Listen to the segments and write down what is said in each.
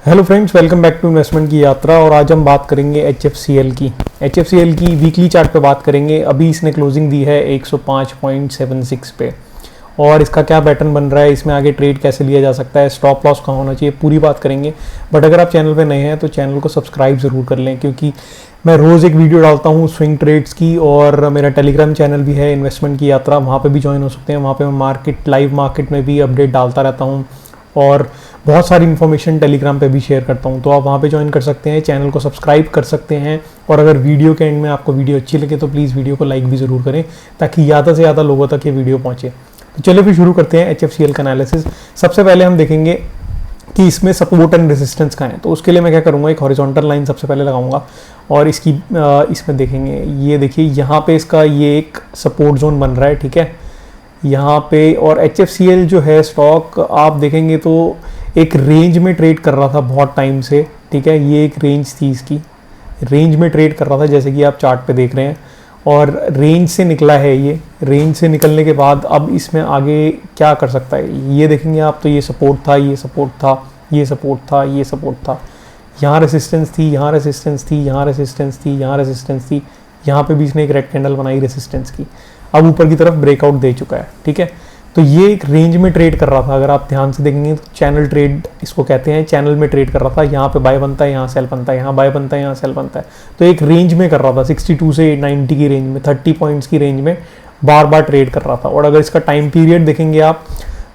Hello friends, welcome back to investment की यात्रा। और आज हम बात करेंगे HFCL की। HFCL की वीकली चार्ट पे बात करेंगे। अभी इसने क्लोजिंग दी है 105.76 पे, और इसका क्या पैटर्न बन रहा है, इसमें आगे ट्रेड कैसे लिया जा सकता है, स्टॉप लॉस कहाँ होना चाहिए, पूरी बात करेंगे। बट अगर आप चैनल पे नए हैं तो चैनल को सब्सक्राइब ज़रूर कर लें, क्योंकि मैं रोज़ एक वीडियो डालता हूँ स्विंग ट्रेड्स की। और मेरा टेलीग्राम चैनल भी है इन्वेस्टमेंट की यात्रा, वहाँ पे भी ज्वाइन हो सकते हैं। वहाँ पे मैं मार्केट, लाइव मार्केट में भी अपडेट डालता रहता हूँ और बहुत सारी इन्फॉर्मेशन टेलीग्राम पे भी शेयर करता हूँ, तो आप वहाँ पे ज्वाइन कर सकते हैं, चैनल को सब्सक्राइब कर सकते हैं। और अगर वीडियो के एंड में आपको वीडियो अच्छी लगे तो प्लीज़ वीडियो को लाइक भी ज़रूर करें, ताकि ज़्यादा से ज़्यादा लोगों तक ये वीडियो पहुँचे। तो चलिए फिर शुरू करते हैं HFCL का एनालिसिस। सबसे पहले हम देखेंगे कि इसमें सपोर्ट एंड रेजिस्टेंस कहाँ है। तो उसके लिए मैं क्या करूँगा, एक हॉरिजॉन्टल लाइन सबसे पहले लगाऊंगा और इसकी इसमें देखेंगे, ये देखिए यहाँ पे इसका ये एक सपोर्ट जोन बन रहा है, ठीक है, यहाँ पे। और HFCL जो है स्टॉक, आप देखेंगे तो एक रेंज में ट्रेड कर रहा था बहुत टाइम से, ठीक है। ये एक रेंज थी, इसकी रेंज में ट्रेड कर रहा था, जैसे कि आप चार्ट पे देख रहे हैं। और रेंज से निकला है, ये रेंज से निकलने के बाद अब इसमें आगे क्या कर सकता है, ये देखेंगे आप। तो ये सपोर्ट था, ये सपोर्ट था, ये सपोर्ट था, ये सपोर्ट था, यहाँ रेसिस्टेंस थी, यहाँ रेसिस्टेंस थी, यहाँ रेसिस्टेंस थी, यहाँ रेसिस्टेंस थी, यहाँ पे भी इसने एक रेक्टेंगल बनाई रेसिस्टेंस की। अब ऊपर की तरफ ब्रेकआउट दे चुका है, ठीक है। तो ये एक रेंज में ट्रेड कर रहा था, अगर आप ध्यान से देखेंगे तो चैनल ट्रेड इसको कहते हैं, चैनल में ट्रेड कर रहा था। यहाँ पे बाय बनता है, यहाँ सेल बनता है, यहाँ बाय बनता है, यहाँ सेल बनता है। तो एक रेंज में कर रहा था, 62 से 90 की रेंज में, 30 पॉइंट्स की रेंज में बार बार ट्रेड कर रहा था। और अगर इसका टाइम पीरियड देखेंगे आप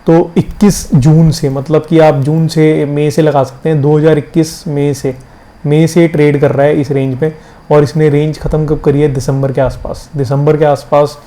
तो 21 जून से, मतलब कि आप जून से मई से लगा सकते हैं, 2021 मई से ट्रेड कर रहा है इस रेंज में। और इसने रेंज खत्म कब करी है, दिसंबर के आसपास, दिसंबर के आसपास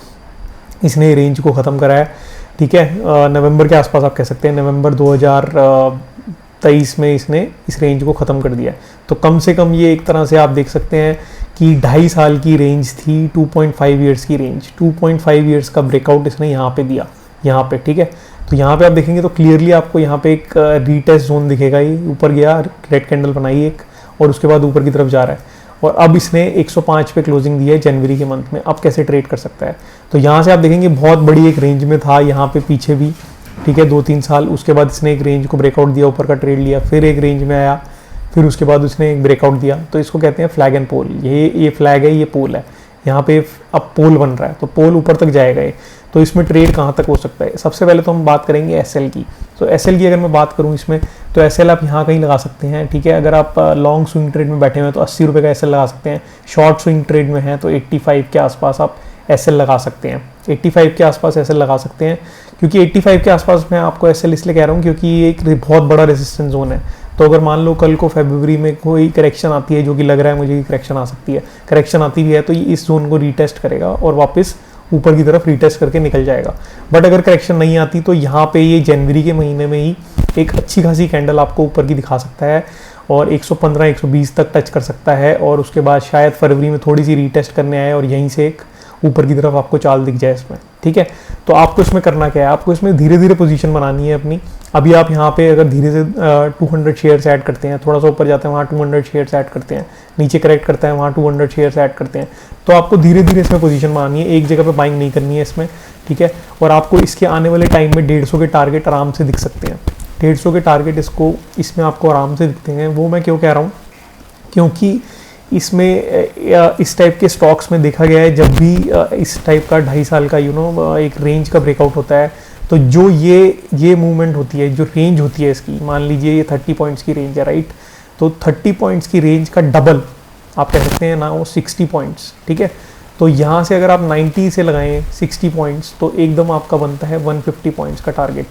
इसने रेंज को ख़त्म करा है, ठीक है। नवंबर के आसपास आप कह सकते हैं, नवंबर 2023 में इसने इस रेंज को ख़त्म कर दिया है। तो कम से कम ये एक तरह से आप देख सकते हैं कि 2.5 साल की रेंज थी, 2.5 ईयर्स की रेंज, 2.5 ईयर्स का ब्रेकआउट इसने यहाँ पे दिया, यहाँ पे, ठीक है। तो यहाँ पे आप देखेंगे तो क्लियरली आपको यहाँ पे एक रीटेस्ट जोन दिखेगा, ये ऊपर गया, रेड कैंडल बनाई एक, और उसके बाद ऊपर की तरफ जा रहा है। और अब इसने 105 पे क्लोजिंग दी है जनवरी के मंथ में। अब कैसे ट्रेड कर सकता है, तो यहाँ से आप देखेंगे बहुत बड़ी एक रेंज में था, यहाँ पे पीछे भी, ठीक है, 2-3 साल। उसके बाद इसने एक रेंज को ब्रेकआउट दिया, ऊपर का ट्रेड लिया, फिर एक रेंज में आया, फिर उसके बाद उसने एक ब्रेकआउट दिया। तो इसको कहते हैं फ्लैग एंड पोल। ये फ्लैग है, ये पोल है, यहाँ पे अब पोल बन रहा है, तो पोल ऊपर तक जाएगा ये। तो इसमें ट्रेड कहाँ तक हो सकता है, सबसे पहले तो हम बात करेंगे SL की। तो SL की अगर मैं बात करूँ इसमें, तो SL आप यहाँ कहीं लगा सकते हैं, ठीक है। अगर आप लॉन्ग स्विंग ट्रेड में बैठे हुए हैं तो 80 रुपये का SL लगा सकते हैं। शॉर्ट स्विंग ट्रेड में हैं तो 85 के आसपास आप SL लगा सकते हैं, 85 के आसपास SL लगा सकते हैं। क्योंकि 85 के आसपास मैं आपको SL इसलिए कह रहा हूँ क्योंकि ये एक बहुत बड़ा रेजिस्टेंस जोन है। तो अगर मान लो कल को फरवरी में कोई करेक्शन आती है, जो कि लग रहा है मुझे कि करेक्शन आ सकती है, करेक्शन आती भी है, तो ये इस जोन को रीटेस्ट करेगा और वापस ऊपर की तरफ रीटेस्ट करके निकल जाएगा। बट अगर करेक्शन नहीं आती तो यहाँ पे ये जनवरी के महीने में ही एक अच्छी खासी कैंडल आपको ऊपर की दिखा सकता है और 115-120 तक टच कर सकता है। और उसके बाद शायद फरवरी में थोड़ी सी रीटेस्ट करने आए और यहीं से एक ऊपर की तरफ आपको चाल दिख जाए इसमें, ठीक है। तो आपको इसमें करना क्या है, आपको इसमें धीरे धीरे पोजीशन बनानी है अपनी। अभी आप यहाँ पे अगर धीरे से 200 शेयर्स ऐड करते हैं, थोड़ा सा ऊपर जाते हैं वहाँ 200 शेयर्स ऐड करते हैं, नीचे करेक्ट करता है वहाँ 200 शेयर्स ऐड करते हैं, तो आपको धीरे धीरे इसमें पोजीशन बनानी है, एक जगह पे बाइंग नहीं करनी है इसमें, ठीक है। और आपको इसके आने वाले टाइम में 150 के टारगेट आराम से दिख सकते हैं, 150 के टारगेट इसमें आपको आराम से दिखते हैं। वो मैं क्यों कह रहा हूँ, क्योंकि इसमें इस टाइप के स्टॉक्स में देखा गया है, जब भी इस टाइप का 2.5 साल का एक रेंज का ब्रेकआउट होता है, तो जो ये मूवमेंट होती है, जो रेंज होती है इसकी, मान लीजिए ये 30 पॉइंट्स की रेंज है, राइट। तो 30 पॉइंट्स की रेंज का डबल आप कह सकते हैं ना, वो 60 पॉइंट्स, ठीक है। तो यहाँ से अगर आप 90 से लगाएं 60 पॉइंट्स, तो एकदम आपका बनता है 150 पॉइंट्स का टारगेट।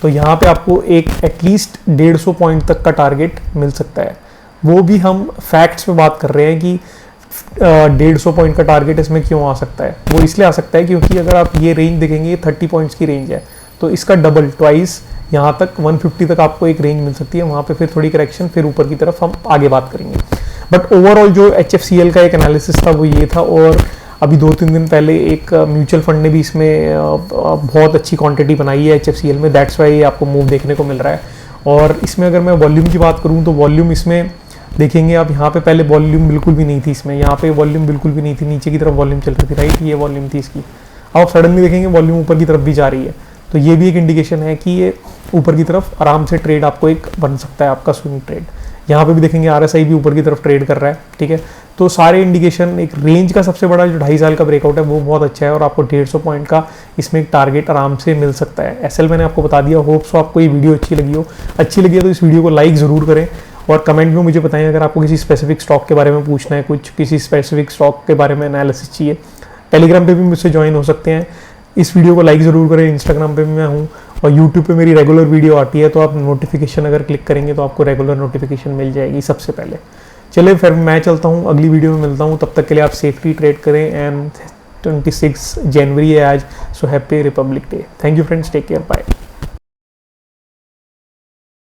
तो यहाँ पे आपको एक एटलीस्ट 150 पॉइंट तक का टारगेट मिल सकता है। वो भी हम फैक्ट्स में बात कर रहे हैं कि 150 पॉइंट का टारगेट इसमें क्यों आ सकता है। वो इसलिए आ सकता है क्योंकि अगर आप ये रेंज देखेंगे, ये 30 पॉइंट्स की रेंज है, तो इसका डबल, ट्वाइस, यहाँ तक 150 तक आपको एक रेंज मिल सकती है। वहाँ पे फिर थोड़ी करेक्शन, फिर ऊपर की तरफ हम आगे बात करेंगे। बट ओवरऑल जो HFCL का एक एनालिसिस था वो ये था। और अभी 2-3 दिन पहले एक म्यूचुअल फंड ने भी इसमें बहुत अच्छी क्वांटिटी बनाई है HFCL में, दैट्स वाई आपको मूव देखने को मिल रहा है। और इसमें अगर मैं वॉल्यूम की बात करूँ तो वॉल्यूम इसमें देखेंगे आप, यहाँ पे पहले वॉल्यूम बिल्कुल भी नहीं थी इसमें, यहाँ पे वॉल्यूम बिल्कुल भी नहीं थी, नीचे की तरफ वॉल्यूम चल रही थी, राइट, ये वॉल्यूम थी इसकी। अब आप सडनली देखेंगे वॉल्यूम ऊपर की तरफ भी जा रही है, तो ये भी एक इंडिकेशन है कि ये ऊपर की तरफ आराम से ट्रेड आपको एक बन सकता है, आपका स्विंग ट्रेड। यहाँ पे भी देखेंगे RSI भी ऊपर की तरफ ट्रेड कर रहा है, ठीक है। तो सारे इंडिकेशन, एक रेंज का सबसे बड़ा जो 2.5 साल का ब्रेकआउट है वो बहुत अच्छा है और आपको 150 पॉइंट का इसमें एक टारगेट आराम से मिल सकता है। एसएल मैंने आपको बता दिया। होप सो आपको ये वीडियो अच्छी लगी है तो इस वीडियो को लाइक ज़रूर करें और कमेंट में मुझे बताएं अगर आपको किसी स्पेसिफिक स्टॉक के बारे में पूछना है, कुछ किसी स्पेसिफिक स्टॉक के बारे में एनालिसिस चाहिए। टेलीग्राम पे भी मुझसे ज्वाइन हो सकते हैं। इस वीडियो को लाइक ज़रूर करें। इंस्टाग्राम पे भी मैं हूँ और यूट्यूब पे मेरी रेगुलर वीडियो आती है, तो आप नोटिफिकेशन अगर क्लिक करेंगे तो आपको रेगुलर नोटिफिकेशन मिल जाएगी सबसे पहले। चलिए फिर मैं चलता हूँ, अगली वीडियो में मिलता हूँ। तब तक के लिए आप सेफली ट्रेड करें। एंड 26 जनवरी है आज, so happy republic day. Thank you friends, take care, bye.